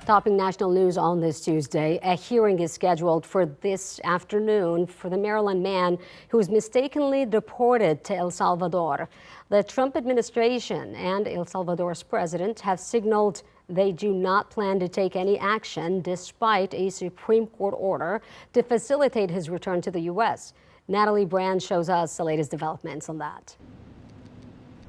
Topping national news on this Tuesday, a hearing is scheduled for this afternoon for the Maryland man who was mistakenly deported to El Salvador. The Trump administration and El Salvador's president have signaled they do not plan to take any action despite a Supreme Court order to facilitate his return to the U.S. Natalie Brand shows us the latest developments on that.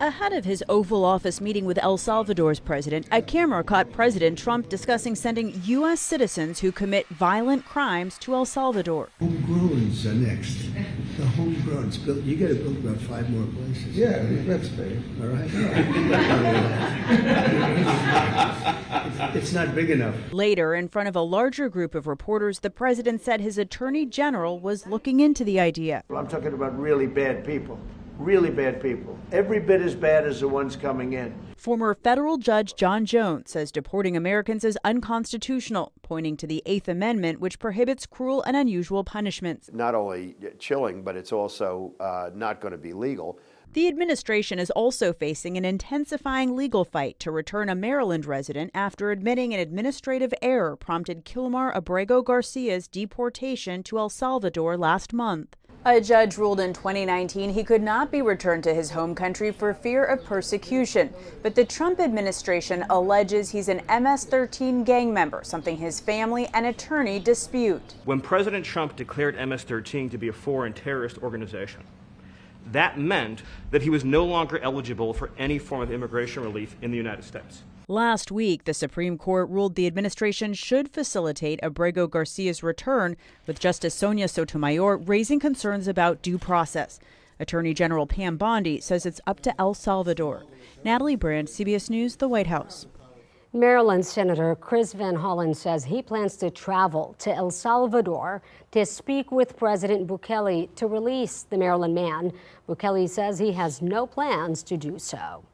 Ahead of his Oval Office meeting with El Salvador's president, a camera caught President Trump discussing sending U.S. citizens who commit violent crimes to El Salvador. Homegrowns are next. The homegrown's built. You got to build about 5 more places. Yeah, that's big. All right. It's not big enough. Later, in front of a larger group of reporters, the president said his attorney general was looking into the idea. I'm talking about really bad people. Really bad people. Every bit as bad as the ones coming in. Former federal judge John Jones says deporting Americans is unconstitutional, pointing to the 8th Amendment, which prohibits cruel and unusual punishments. Not only chilling, but it's also not going to be legal. The administration is also facing an intensifying legal fight to return a Maryland resident after admitting an administrative error prompted Kilmar Abrego Garcia's deportation to El Salvador last month. A judge ruled in 2019 he could not be returned to his home country for fear of persecution. But the Trump administration alleges he's an MS-13 gang member, something his family and attorney dispute. When President Trump declared MS-13 to be a foreign terrorist organization, that meant that he was no longer eligible for any form of immigration relief in the United States. Last week, the Supreme Court ruled the administration should facilitate Abrego Garcia's return, with Justice Sonia Sotomayor raising concerns about due process. Attorney General Pam Bondi says it's up to El Salvador. Natalie Brand, CBS News, the White House. Maryland Senator Chris Van Hollen says he plans to travel to El Salvador to speak with President Bukele to release the Maryland man. Bukele says he has no plans to do so.